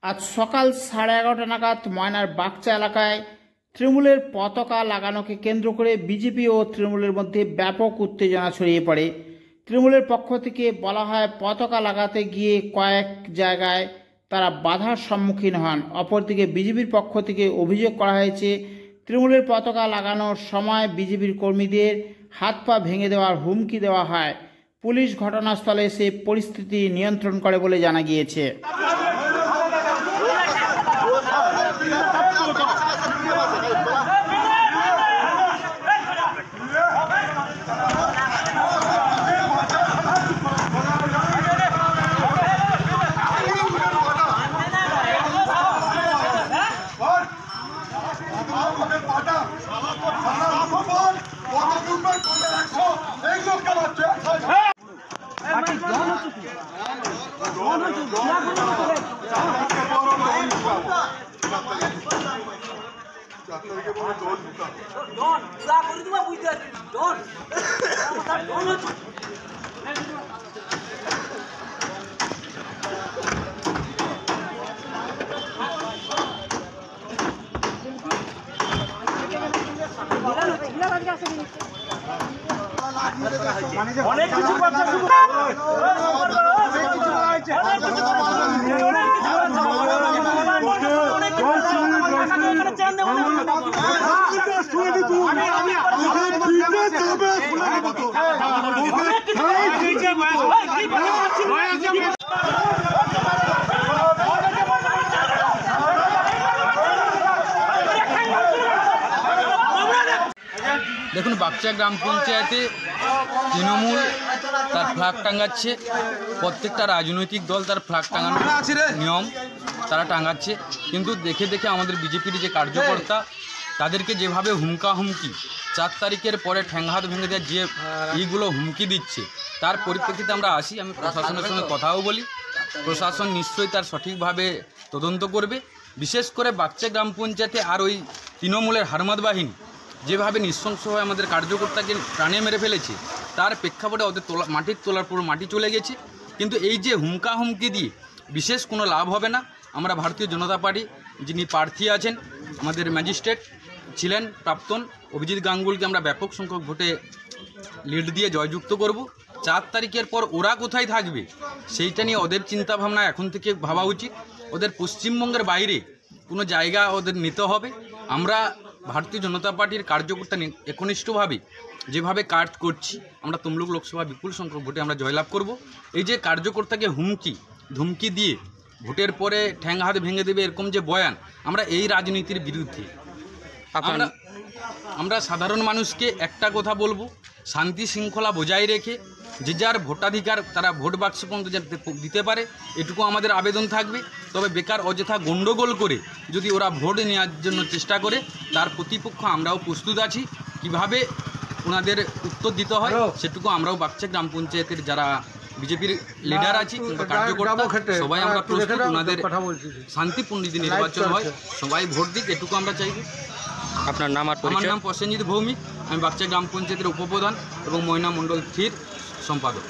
আজ সকাল 11:30 নাগাদ ময়নার বাগচা এলাকায় তৃণমূলের পতাকা লাগানোকে কেন্দ্র করে বিজেপি ও তৃণমূলের মধ্যে ব্যাপক উত্তেজনা ছড়িয়ে পড়ে। তৃণমূলের পক্ষ থেকে বলা হয় পতাকা লাগাতে গিয়ে কয়েক জায়গায় তারা বাধার সম্মুখীন হন। অপরদিকে বিজেপির পক্ষ থেকে অভিযোগ করা হয়েছে তৃণমূলের পতাকা লাগানোর সময় বিজেপির কর্মীদের হাত পা ভেঙে দেওয়ার হুমকি দেওয়া হয়। পুলিশ ঘটনাস্থলে এসে পরিস্থিতি নিয়ন্ত্রণ করে বলে জানা গিয়েছে। অনেক কিছু দেখুন, বাগচা গ্রাম পঞ্চায়েতে তৃণমূল তার ফ্ল্যাগ টাঙাচ্ছে। প্রত্যেকটা রাজনৈতিক দল তার ফ্ল্যাগ টাঙানোর নিয়ম তারা টাঙাচ্ছে, কিন্তু দেখে দেখে আমাদের বিজেপির যে কার্যকর্তা তাদেরকে যেভাবে হুমকি 4 তারিখের পরে ঠ্যাংহাত ভেঙে দেওয়ার যে এইগুলো হুমকি দিচ্ছে, তার পরিপ্রেক্ষিতে আমরা আসি। আমি প্রশাসনের সঙ্গে কথাও বলি, প্রশাসন নিশ্চয়ই তার সঠিকভাবে তদন্ত করবে। বিশেষ করে বাগচা গ্রাম পঞ্চায়েতে আর ওই তৃণমূলের হারমাদ বাহিনী যেভাবে নৃশংস হয়ে আমাদের কার্যকর্তাকে প্রাণে মেরে ফেলেছে, তার প্রেক্ষাপটে ওদের মাটির তোলার পুরো মাটি চলে গেছে। কিন্তু এই যে হুমকি দিয়ে বিশেষ কোনো লাভ হবে না। আমরা ভারতীয় জনতা পার্টি যিনি প্রার্থী আছেন, আমাদের ম্যাজিস্ট্রেট ছিলেন প্রাক্তন অভিজিৎ গাঙ্গুলকে আমরা ব্যাপক সংখ্যক ভোটে লিড দিয়ে জয়যুক্ত করব। 4 তারিখের পর ওরা কোথায় থাকবে সেইটা নিয়ে ওদের চিন্তাভাবনা এখন থেকে ভাবা উচিত। ওদের পশ্চিমবঙ্গের বাইরে কোনো জায়গা ওদের নিতে হবে। আমরা ভারতীয় জনতা পার্টির কার্যকর্তা একনিষ্ঠভাবে যেভাবে কাজ করছি, আমরা তমলুক লোকসভা বিপুল সংখ্যক ভোটে আমরা জয়লাভ করব। এই যে কার্যকর্তাকে ধুমকি দিয়ে ভোটের পরে ঠ্যাং হাত ভেঙে দেবে এরকম যে বয়ান, আমরা এই রাজনীতির বিরুদ্ধে। আমরা সাধারণ মানুষকে একটা কথা বলবো, শান্তি শৃঙ্খলা বজায় রেখে যে যার ভোটাধিকার তারা ভোট বাক্স পর্যন্ত দিতে পারে, এটুকু আমাদের আবেদন থাকবে। তবে বেকার অযথা গণ্ডগোল করে যদি ওরা ভোট নেওয়ার জন্য চেষ্টা করে, তার প্রতিপক্ষ আমরাও প্রস্তুত আছি। কিভাবে ওনাদের উত্তর দিতে হয় সেটুকু আমরাও বাগচা গ্রাম পঞ্চায়েতের যারা বিজেপির লিডার আছি, কার্যকর্তা সবাই আমরা প্রস্তুত। ওনাদের শান্তিপূর্ণ যদি নির্বাচন হয়, সবাই ভোট দিক, এটুকু আমরা চাইব। আপনার নাম? আমার নাম প্রসেনজিৎ ভৌমিক, আমি বাগচা গ্রাম পঞ্চায়েতের উপপ্রধান এবং ময়না মণ্ডল 3 সম্পাদক।